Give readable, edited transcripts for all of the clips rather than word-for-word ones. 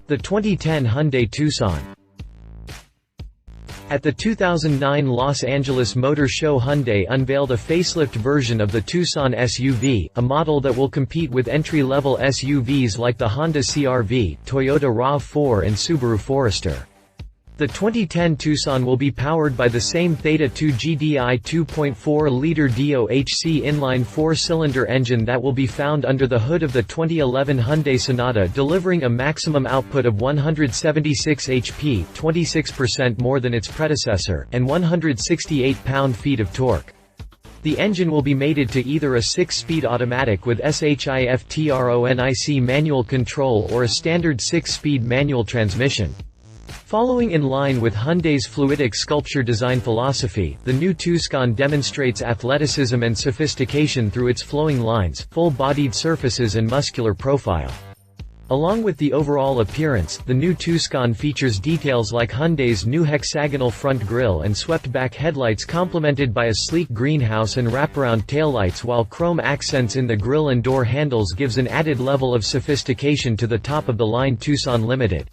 The 2010 Hyundai Tucson. At the 2009 Los Angeles Motor Show, Hyundai unveiled a facelift version of the Tucson SUV, a model that will compete with entry-level SUVs like the Honda CR-V, Toyota RAV-4 and Subaru Forester. The 2010 Tucson will be powered by the same Theta II GDI 2.4 Liter DOHC inline 4-cylinder engine that will be found under the hood of the 2011 Hyundai Sonata, delivering a maximum output of 176 HP, 26% more than its predecessor, and 168 pound-feet of torque. The engine will be mated to either a 6-speed automatic with SHIFTRONIC manual control or a standard 6-speed manual transmission. Following in line with Hyundai's Fluidic sculpture design philosophy, the new Tucson demonstrates athleticism and sophistication through its flowing lines, full-bodied surfaces and muscular profile. Along with the overall appearance, the new Tucson features details like Hyundai's new hexagonal front grille and swept-back headlights, complemented by a sleek greenhouse and wraparound taillights, while chrome accents in the grille and door handles gives an added level of sophistication to the top-of-the-line Tucson Limited.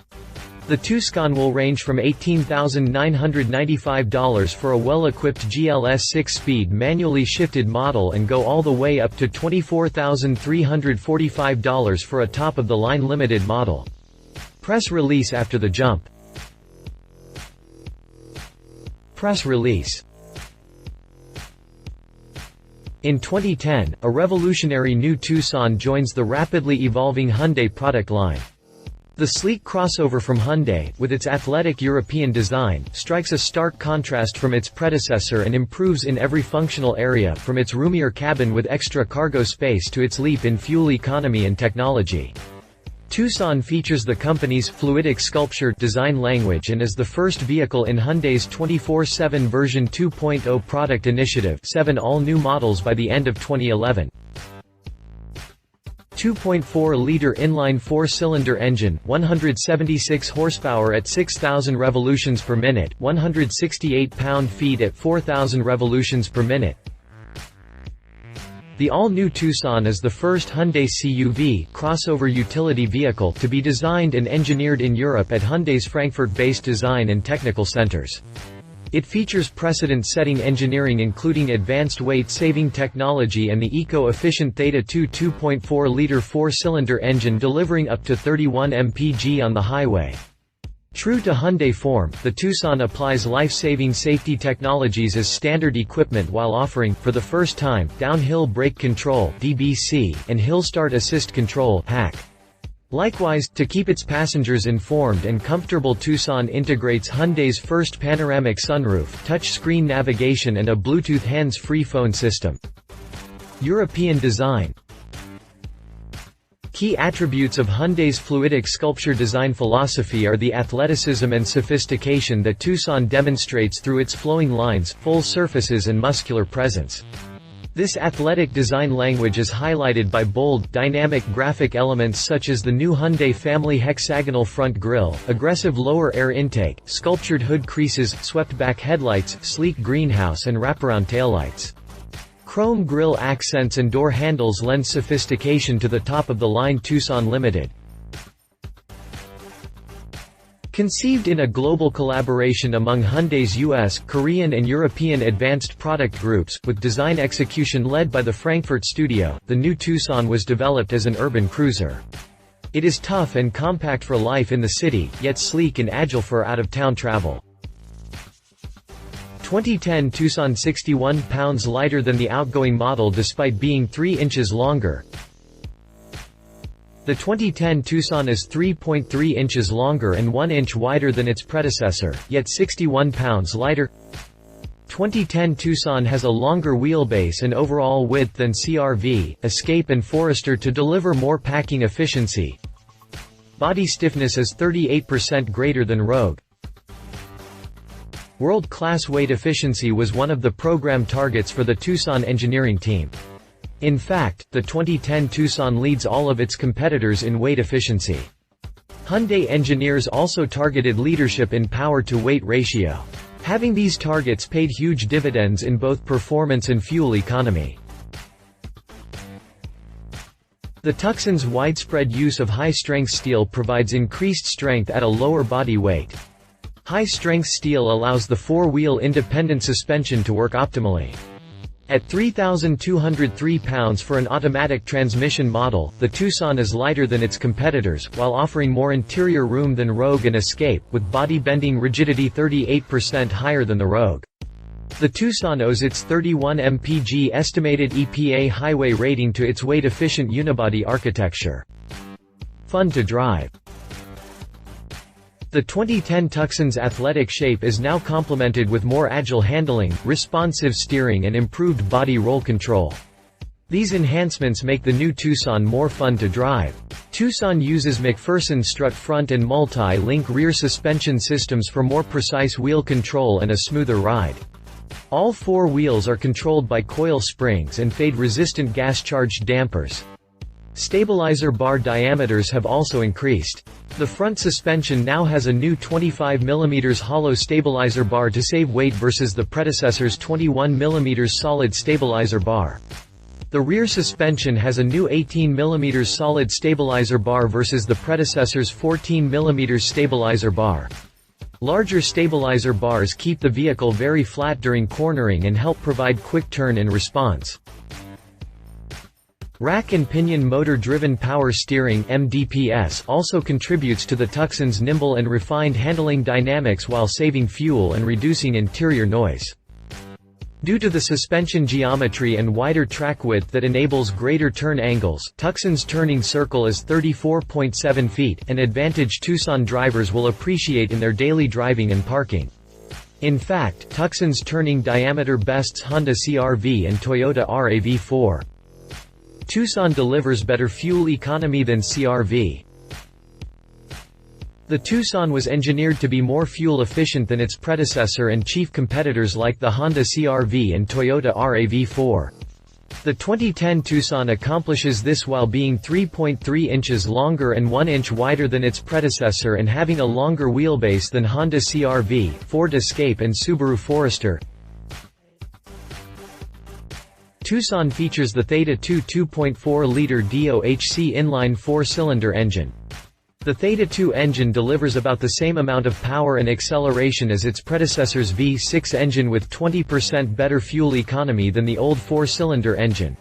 The Tucson will range from $18,995 for a well-equipped GLS 6-speed manually shifted model and go all the way up to $24,345 for a top-of-the-line limited model. Press release after the jump. Press release. In 2010, a revolutionary new Tucson joins the rapidly evolving Hyundai product line. The sleek crossover from Hyundai, with its athletic European design, strikes a stark contrast from its predecessor and improves in every functional area, from its roomier cabin with extra cargo space to its leap in fuel economy and technology. Tucson features the company's Fluidic sculpture design language and is the first vehicle in Hyundai's 24/7 version 2.0 product initiative, 7 all-new models by the end of 2011. 2.4-liter inline 4-cylinder engine, 176 horsepower at 6,000 revolutions per minute, 168 pound-feet at 4,000 revolutions per minute. The all-new Tucson is the first Hyundai CUV crossover utility vehicle to be designed and engineered in Europe at Hyundai's Frankfurt-based design and technical centers. It features precedent-setting engineering, including advanced weight-saving technology and the eco-efficient Theta II 2.4-liter 4-cylinder engine, delivering up to 31 mpg on the highway. True to Hyundai form, the Tucson applies life-saving safety technologies as standard equipment while offering, for the first time, downhill brake control (DBC) and hill start assist control (HAC). Likewise, to keep its passengers informed and comfortable, Tucson integrates Hyundai's first panoramic sunroof, touchscreen navigation and a Bluetooth hands-free phone system. European design. Key attributes of Hyundai's Fluidic sculpture design philosophy are the athleticism and sophistication that Tucson demonstrates through its flowing lines, full surfaces and muscular presence. This athletic design language is highlighted by bold, dynamic graphic elements such as the new Hyundai family hexagonal front grille, aggressive lower air intake, sculptured hood creases, swept-back headlights, sleek greenhouse and wraparound taillights. Chrome grille accents and door handles lend sophistication to the top-of-the-line Tucson Limited. Conceived in a global collaboration among Hyundai's US, Korean and European advanced product groups, with design execution led by the Frankfurt studio, the new Tucson was developed as an urban cruiser. It is tough and compact for life in the city, yet sleek and agile for out-of-town travel. 2010 Tucson 61 pounds lighter than the outgoing model despite being 3 inches longer. The 2010 Tucson is 3.3 inches longer and 1 inch wider than its predecessor, yet 61 pounds lighter. 2010 Tucson has a longer wheelbase and overall width than CR-V, Escape and Forester to deliver more packing efficiency. Body stiffness is 38% greater than Rogue. World-class weight efficiency was one of the program targets for the Tucson engineering team. In fact, the 2010 Tucson leads all of its competitors in weight efficiency. Hyundai engineers also targeted leadership in power-to-weight ratio. Having these targets paid huge dividends in both performance and fuel economy. The Tucson's widespread use of high-strength steel provides increased strength at a lower body weight. High-strength steel allows the four-wheel independent suspension to work optimally. At 3,203 pounds for an automatic transmission model, the Tucson is lighter than its competitors, while offering more interior room than Rogue and Escape, with body bending rigidity 38% higher than the Rogue. The Tucson owes its 31 mpg estimated EPA highway rating to its weight-efficient unibody architecture. Fun to drive. The 2010 Tucson's athletic shape is now complemented with more agile handling, responsive steering and improved body roll control. These enhancements make the new Tucson more fun to drive. Tucson uses McPherson strut front and multi-link rear suspension systems for more precise wheel control and a smoother ride. All four wheels are controlled by coil springs and fade-resistant gas-charged dampers. Stabilizer bar diameters have also increased. The front suspension now has a new 25 mm hollow stabilizer bar to save weight versus the predecessor's 21 mm solid stabilizer bar. The rear suspension has a new 18 mm solid stabilizer bar versus the predecessor's 14 mm stabilizer bar. Larger stabilizer bars keep the vehicle very flat during cornering and help provide quick turn and response. Rack and pinion motor-driven power steering (MDPS) also contributes to the Tucson's nimble and refined handling dynamics while saving fuel and reducing interior noise. Due to the suspension geometry and wider track width that enables greater turn angles, Tucson's turning circle is 34.7 feet, an advantage Tucson drivers will appreciate in their daily driving and parking. In fact, Tucson's turning diameter bests Honda CR-V and Toyota RAV-4. Tucson delivers better fuel economy than CR-V. The Tucson was engineered to be more fuel efficient than its predecessor and chief competitors like the Honda CR-V and Toyota RAV-4. The 2010 Tucson accomplishes this while being 3.3 inches longer and 1 inch wider than its predecessor and having a longer wheelbase than Honda CR-V, Ford Escape and Subaru Forester. Tucson features the Theta II 2.4 Liter DOHC inline 4-cylinder engine. The Theta II engine delivers about the same amount of power and acceleration as its predecessor's V6 engine with 20% better fuel economy than the old 4-cylinder engine.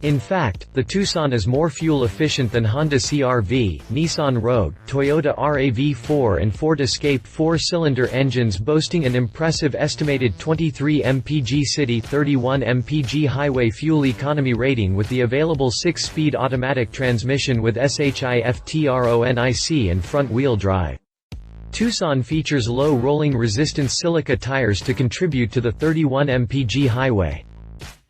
In fact, the Tucson is more fuel efficient than Honda CR-V, Nissan Rogue, Toyota RAV-4 and Ford Escape 4-cylinder engines, boasting an impressive estimated 23 mpg city 31 mpg highway fuel economy rating with the available 6-speed automatic transmission with SHIFTRONIC and front-wheel drive. Tucson features low rolling resistance silica tires to contribute to the 31 mpg highway.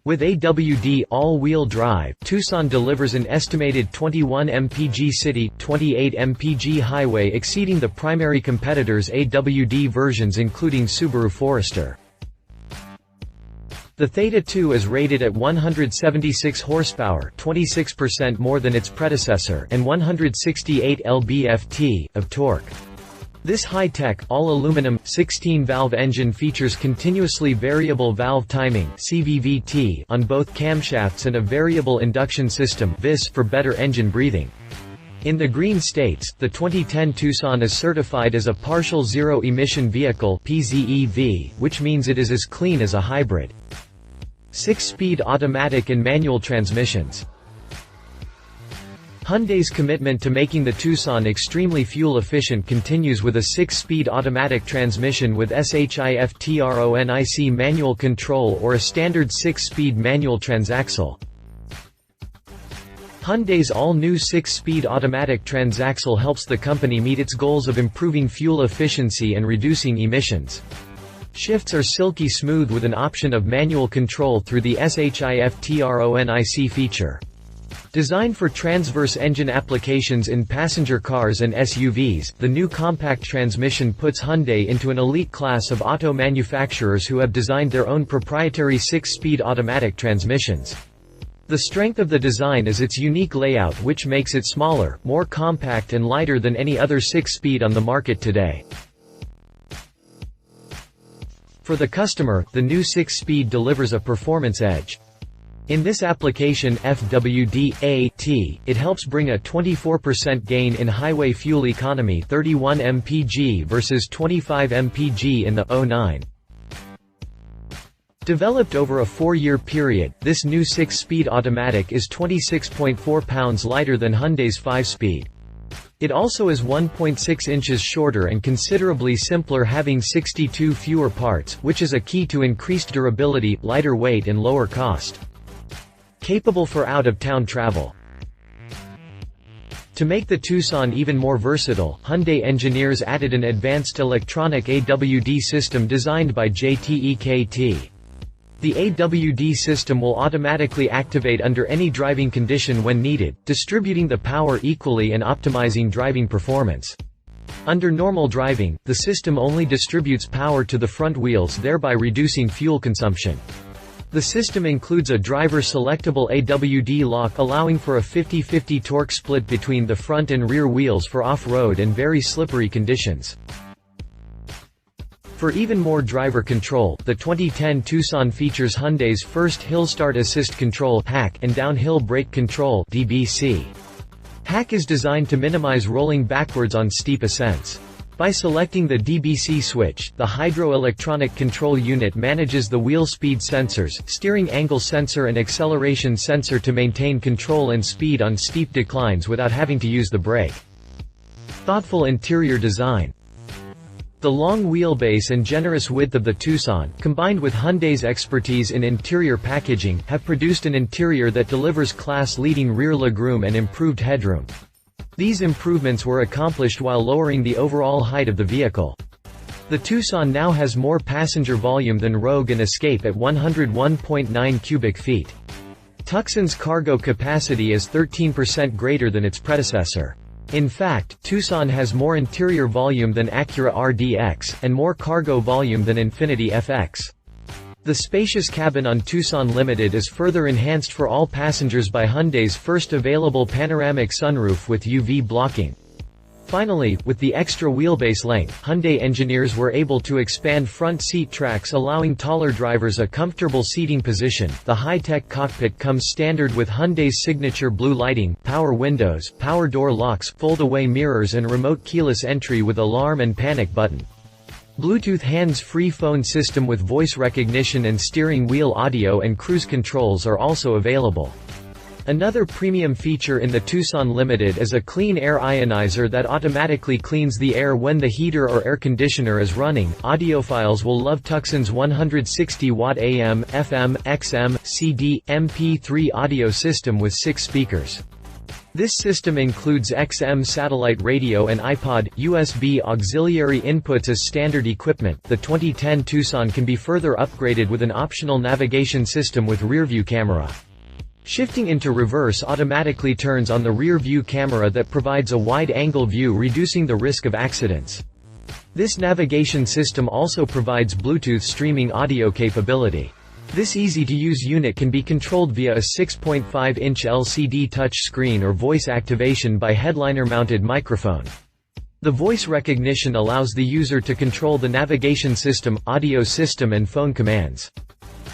With AWD all-wheel drive, Tucson delivers an estimated 21 mpg city, 28 mpg highway, exceeding the primary competitors' AWD versions including Subaru Forester. The Theta II is rated at 176 horsepower, 26% more than its predecessor, and 168 lb-ft of torque. This high-tech, all-aluminum, 16-valve engine features continuously variable valve timing (CVVT) on both camshafts and a variable induction system (VIS) for better engine breathing. In the green states, the 2010 Tucson is certified as a partial zero-emission vehicle (PZEV), which means it is as clean as a hybrid. 6-speed automatic and manual transmissions. Hyundai's commitment to making the Tucson extremely fuel-efficient continues with a 6-speed automatic transmission with SHIFTRONIC manual control or a standard 6-speed manual transaxle. Hyundai's all-new 6-speed automatic transaxle helps the company meet its goals of improving fuel efficiency and reducing emissions. Shifts are silky smooth with an option of manual control through the SHIFTRONIC feature. Designed for transverse engine applications in passenger cars and SUVs, the new compact transmission puts Hyundai into an elite class of auto manufacturers who have designed their own proprietary 6-speed automatic transmissions. The strength of the design is its unique layout, which makes it smaller, more compact and lighter than any other 6-speed on the market today. For the customer, the new 6-speed delivers a performance edge. In this application FWD-AT, it helps bring a 24% gain in highway fuel economy, 31 mpg versus 25 mpg in the 09. Developed over a 4-year period, this new 6-speed automatic is 26.4 pounds lighter than Hyundai's 5-speed. It also is 1.6 inches shorter and considerably simpler, having 62 fewer parts, which is a key to increased durability, lighter weight and lower cost. Capable for out-of-town travel. To make the Tucson even more versatile, Hyundai engineers added an advanced electronic AWD system designed by JTEKT. The AWD system will automatically activate under any driving condition when needed, distributing the power equally and optimizing driving performance. Under normal driving, the system only distributes power to the front wheels, thereby reducing fuel consumption. The system includes a driver-selectable AWD lock, allowing for a 50-50 torque split between the front and rear wheels for off-road and very slippery conditions. For even more driver control, the 2010 Tucson features Hyundai's first Hill Start Assist Control (HAC) and Downhill Brake Control (DBC). HAC is designed to minimize rolling backwards on steep ascents. By selecting the DBC switch, the hydro-electronic control unit manages the wheel speed sensors, steering angle sensor and acceleration sensor to maintain control and speed on steep declines without having to use the brake. Thoughtful interior design. The long wheelbase and generous width of the Tucson, combined with Hyundai's expertise in interior packaging, have produced an interior that delivers class-leading rear legroom and improved headroom. These improvements were accomplished while lowering the overall height of the vehicle. The Tucson now has more passenger volume than Rogue and Escape at 101.9 cubic feet. Tucson's cargo capacity is 13% greater than its predecessor. In fact, Tucson has more interior volume than Acura RDX, and more cargo volume than Infiniti FX. The spacious cabin on Tucson Limited is further enhanced for all passengers by Hyundai's first available panoramic sunroof with UV blocking. Finally, with the extra wheelbase length, Hyundai engineers were able to expand front seat tracks, allowing taller drivers a comfortable seating position. The high-tech cockpit comes standard with Hyundai's signature blue lighting, power windows, power door locks, fold-away mirrors and remote keyless entry with alarm and panic button. Bluetooth hands-free phone system with voice recognition and steering wheel audio and cruise controls are also available. Another premium feature in the Tucson Limited is a clean air ionizer that automatically cleans the air when the heater or air conditioner is running. Audiophiles will love Tucson's 160-watt AM, FM, XM, CD, MP3 audio system with 6 speakers. This system includes XM satellite radio and iPod, USB auxiliary inputs as standard equipment. The 2010 Tucson can be further upgraded with an optional navigation system with rear-view camera. Shifting into reverse automatically turns on the rear-view camera that provides a wide-angle view, reducing the risk of accidents. This navigation system also provides Bluetooth streaming audio capability. This easy-to-use unit can be controlled via a 6.5-inch LCD touchscreen or voice activation by headliner-mounted microphone. The voice recognition allows the user to control the navigation system, audio system and phone commands.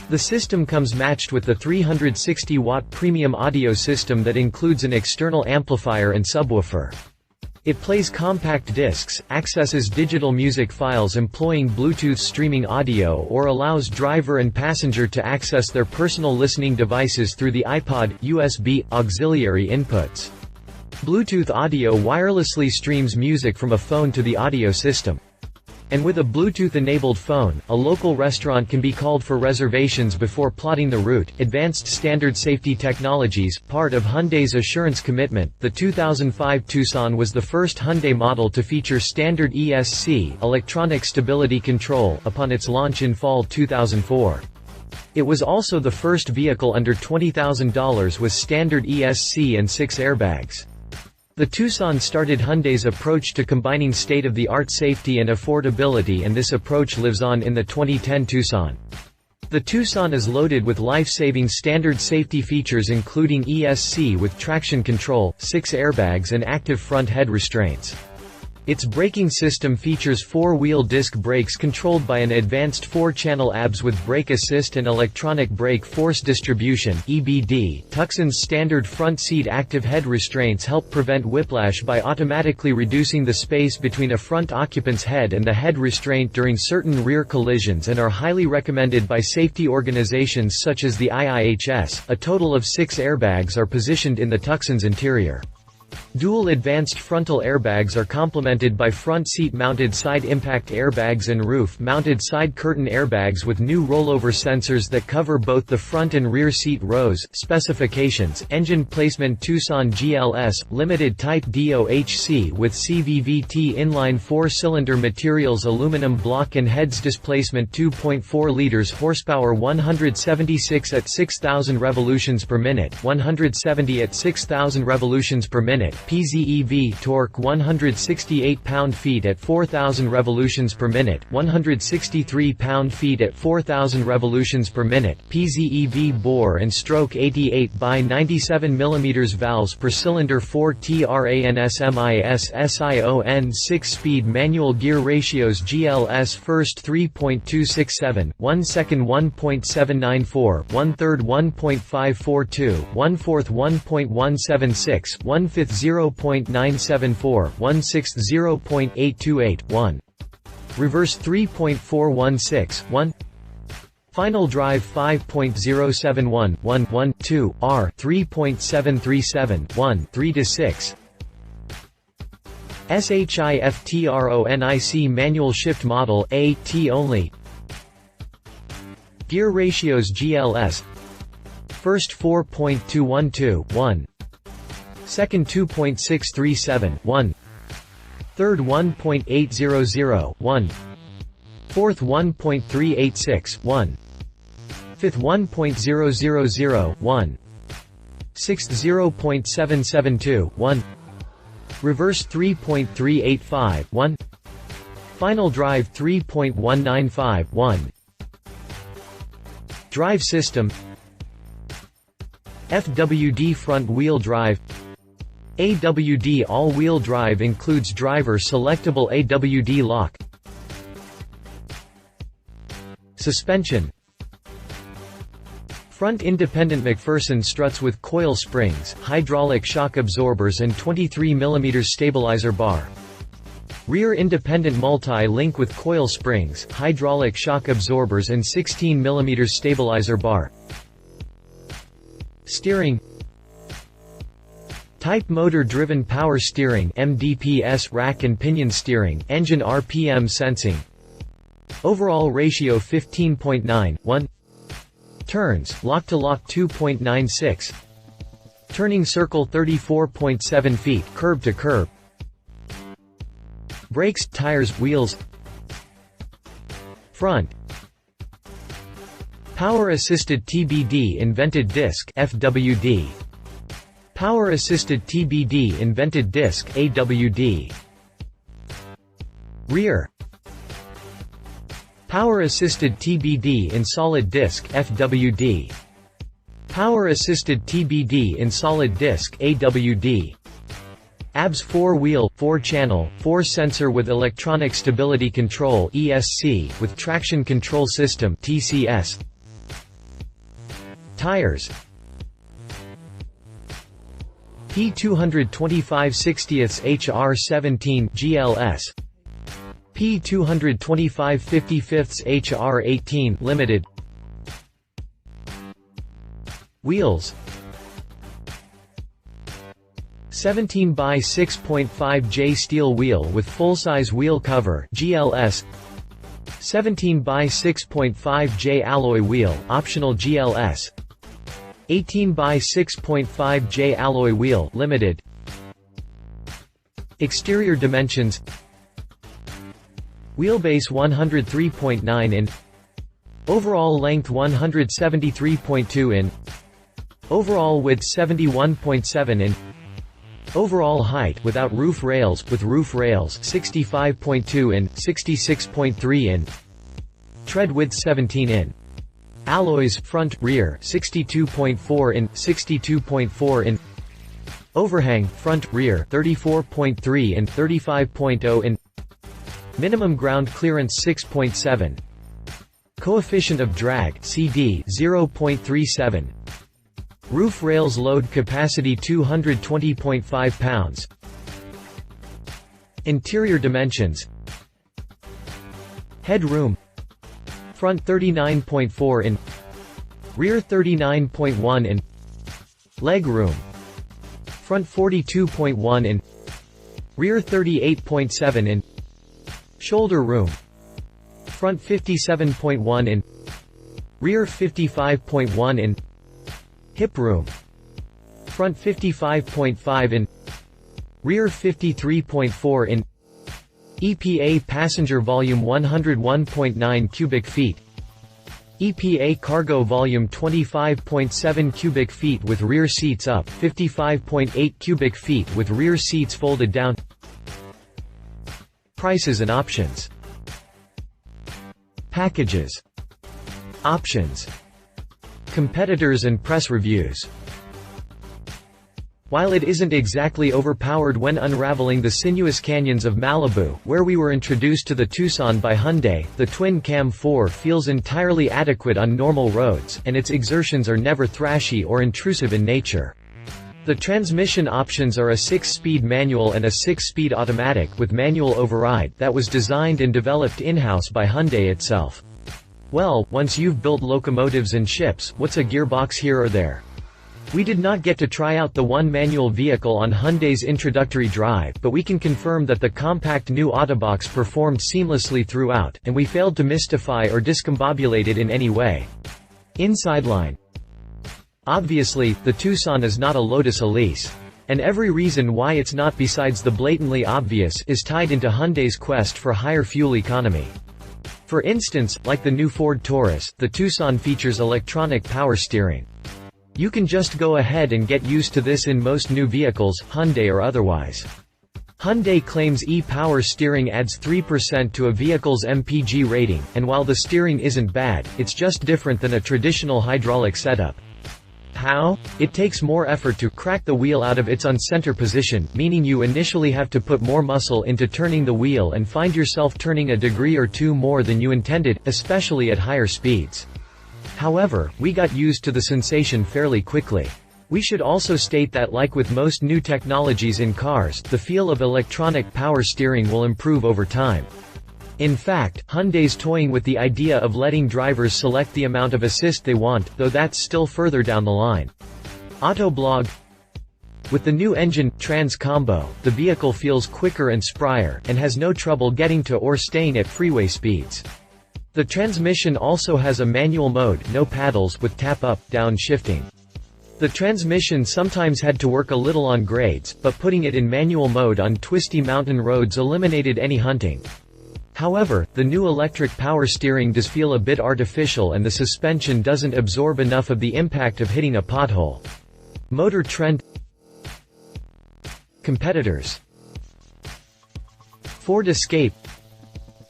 The system comes matched with the 360-watt premium audio system that includes an external amplifier and subwoofer. It plays compact discs, accesses digital music files employing Bluetooth streaming audio, or allows driver and passenger to access their personal listening devices through the iPod, USB, auxiliary inputs. Bluetooth audio wirelessly streams music from a phone to the audio system. And with a Bluetooth-enabled phone, a local restaurant can be called for reservations before plotting the route. Advanced standard safety technologies, part of Hyundai's assurance commitment. The 2005 Tucson was the first Hyundai model to feature standard ESC, electronic stability control, upon its launch in fall 2004. It was also the first vehicle under $20,000 with standard ESC and 6 airbags. The Tucson started Hyundai's approach to combining state-of-the-art safety and affordability, and this approach lives on in the 2010 Tucson. The Tucson is loaded with life-saving standard safety features including ESC with traction control, 6 airbags and active front head restraints. Its braking system features four-wheel disc brakes controlled by an advanced four-channel ABS with brake assist and electronic brake force distribution (EBD). Tucson's standard front seat active head restraints help prevent whiplash by automatically reducing the space between a front occupant's head and the head restraint during certain rear collisions, and are highly recommended by safety organizations such as the IIHS. A total of 6 airbags are positioned in the Tucson's interior. Dual advanced frontal airbags are complemented by front seat-mounted side impact airbags and roof-mounted side curtain airbags with new rollover sensors that cover both the front and rear seat rows. Specifications: engine placement Tucson GLS, Limited Type DOHC with CVVT inline 4-cylinder materials, aluminum block and heads. Displacement 2.4 liters, horsepower 176 at 6,000 revolutions per minute, 170 at 6,000 revolutions per minute. PZEV torque 168 pound-feet at 4,000 revolutions per minute, 163 pound-feet at 4,000 revolutions per minute. PZEV bore and stroke 88 by 97 mm valves per cylinder, 4 TRANSMIS SION 6-speed manual gear ratios. GLS first 3.267, 1 second 1.794, 1/3 1.542, 1/4 1.176, 1/5 0.974, 1/6 0.828, 1. Reverse 3.416, 1. Final drive 5.071, 1, 1, 2, R 3.737, 1, 3-6. SHIFTRONIC manual shift model, AT only. Gear ratios GLS. First 4.212, 1. Second 2.637, 1. Third 1.800, 1. Fourth 1.386, 1. Fifth 1.000, 1. Sixth 0.772, 1. Reverse 3.385, 1. Final drive 3.195, 1. Drive system: FWD front-wheel drive. AWD all-wheel drive includes driver selectable AWD lock. Suspension: front independent McPherson struts with coil springs, hydraulic shock absorbers and 23 mm stabilizer bar. Rear independent multi-link with coil springs, hydraulic shock absorbers and 16 mm stabilizer bar. Steering: Type motor-driven power steering (MDPS), rack and pinion steering, engine RPM sensing. Overall ratio 15.9, 1. Turns, lock-to-lock 2.96. Turning circle 34.7 feet, curb to curb. Brakes, tires, wheels. Front. Power-assisted TBD invented disc (FWD). Power-assisted TBD invented disc (AWD). Rear. Power-assisted TBD in solid disc (FWD). Power-assisted TBD in solid disc (AWD). ABS 4-wheel, 4-channel, 4-sensor with electronic stability control (ESC) with traction control system (TCS). Tires: P225/60ths HR17 GLS, P225/55ths HR18 Limited. Wheels: 17 by 6.5 J steel wheel with full-size wheel cover GLS, 17 by 6.5 J alloy wheel optional GLS, 18 by 6.5 J alloy wheel Limited. Exterior dimensions: wheelbase 103.9 in, overall length 173.2 in, overall width 71.7 in, overall height without roof rails, with roof rails 65.2 in, 66.3 in, tread width 17 in. Alloys front, rear 62.4 in, 62.4 in. Overhang, front, rear, 34.3 and 35.0 in. Minimum ground clearance 6.7. Coefficient of drag, CD, 0.37. Roof rails load capacity 220.5 pounds. Interior dimensions. Headroom. Front 39.4 in. Rear 39.1 in. Leg room. Front 42.1 in. Rear 38.7 in. Shoulder room. Front 57.1 in. Rear 55.1 in. Hip room. Front 55.5 in. Rear 53.4 in. EPA passenger volume 101.9 cubic feet. EPA cargo volume 25.7 cubic feet with rear seats up, 55.8 cubic feet with rear seats folded down. Prices and options. Packages. Options. Competitors and press reviews. While it isn't exactly overpowered when unraveling the sinuous canyons of Malibu, where we were introduced to the Tucson by Hyundai, the twin-cam 4 feels entirely adequate on normal roads, and its exertions are never thrashy or intrusive in nature. The transmission options are a 6-speed manual and a 6-speed automatic with manual override that was designed and developed in-house by Hyundai itself. Well, once you've built locomotives and ships, what's a gearbox here or there? We did not get to try out the one-manual vehicle on Hyundai's introductory drive, but we can confirm that the compact new Autobox performed seamlessly throughout, and we failed to mystify or discombobulate it in any way. Inside line. Obviously, the Tucson is not a Lotus Elise. And every reason why it's not besides the blatantly obvious is tied into Hyundai's quest for higher fuel economy. For instance, like the new Ford Taurus, the Tucson features electronic power steering. You can just go ahead and get used to this in most new vehicles, Hyundai or otherwise. Hyundai claims e-power steering adds 3% to a vehicle's MPG rating, and while the steering isn't bad, it's just different than a traditional hydraulic setup. How? It takes more effort to crack the wheel out of its on-center position, meaning you initially have to put more muscle into turning the wheel and find yourself turning a degree or two more than you intended, especially at higher speeds. However, we got used to the sensation fairly quickly. We should also state that like with most new technologies in cars, the feel of electronic power steering will improve over time. In fact, Hyundai's toying with the idea of letting drivers select the amount of assist they want, though that's still further down the line. Autoblog. With the new engine, Trans Combo, the vehicle feels quicker and sprier, and has no trouble getting to or staying at freeway speeds. The transmission also has a manual mode, no paddles, with tap-up, down shifting. The transmission sometimes had to work a little on grades, but putting it in manual mode on twisty mountain roads eliminated any hunting. However, the new electric power steering does feel a bit artificial and the suspension doesn't absorb enough of the impact of hitting a pothole. Motor trend. Competitors. Ford Escape.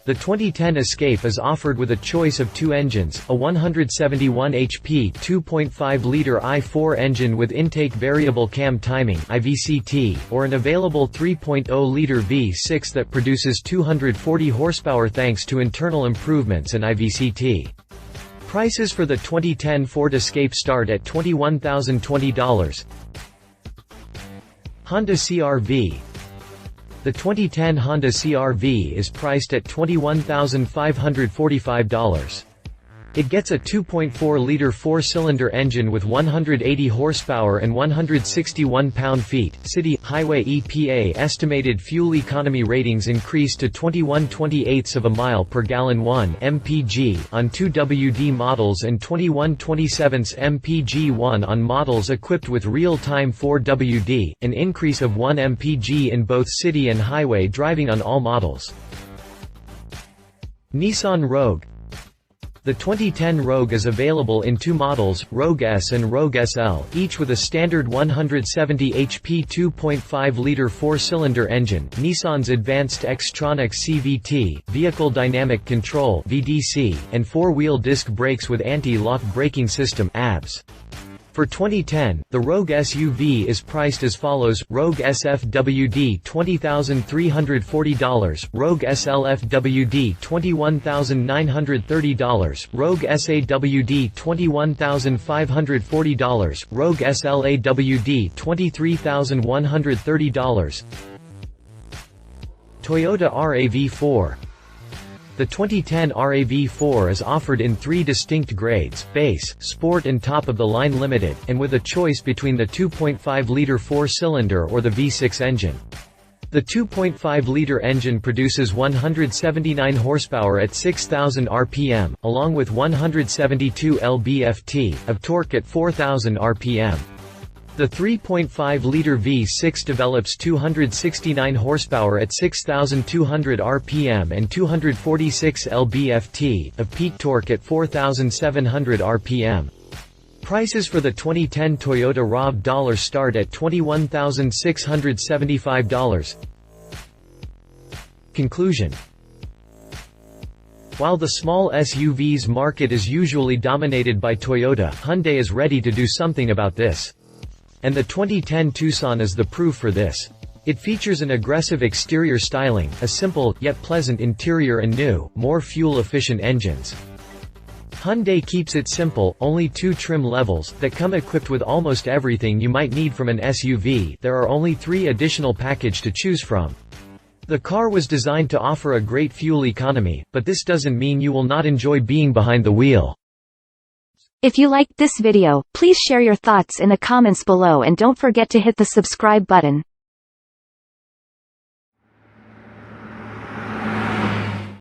The 2010 Escape is offered with a choice of two engines, a 171 HP 2.5-liter i4 engine with intake variable cam timing (IVCT), or an available 3.0-liter V6 that produces 240 horsepower thanks to internal improvements and IVCT. Prices for the 2010 Ford Escape start at $21,020. Honda CR-V. The 2010 Honda CR-V is priced at $21,545. It gets a 2.4-liter four-cylinder engine with 180 horsepower and 161 pound-feet. City, highway EPA estimated fuel economy ratings increased to 21/28 of a mile per gallon 1 mpg on 2 WD models and 21/27 mpg 1 on models equipped with real-time 4 WD, an increase of 1 mpg in both city and highway driving on all models. Nissan Rogue. The 2010 Rogue is available in two models, Rogue S and Rogue SL, each with a standard 170 HP 2.5-liter four-cylinder engine, Nissan's advanced Xtronic CVT, Vehicle Dynamic Control (VDC), and four-wheel disc brakes with anti-lock braking system (ABS). For 2010, the Rogue SUV is priced as follows: Rogue SFWD $20,340, Rogue SLFWD $21,930, Rogue SAWD $21,540, Rogue SLAWD $23,130. Toyota RAV-4. The 2010 RAV-4 is offered in 3 distinct grades: base, sport and top-of-the-line limited, and with a choice between the 2.5-liter 4-cylinder or the V6 engine. The 2.5-liter engine produces 179 horsepower at 6,000 rpm, along with 172 lb-ft of torque at 4,000 rpm. The 3.5-liter V6 develops 269 horsepower at 6,200 rpm and 246 lb-ft of peak torque at 4,700 rpm. Prices for the 2010 Toyota RAV4 start at $21,675. Conclusion. While the small SUVs market is usually dominated by Toyota, Hyundai is ready to do something about this. And the 2010 Tucson is the proof for this. It features an aggressive exterior styling, a simple, yet pleasant interior and new, more fuel-efficient engines. Hyundai keeps it simple, only 2 trim levels, that come equipped with almost everything you might need from an SUV. There are only 3 additional packages to choose from. The car was designed to offer a great fuel economy, but this doesn't mean you will not enjoy being behind the wheel. If you liked this video, please share your thoughts in the comments below and don't forget to hit the subscribe button.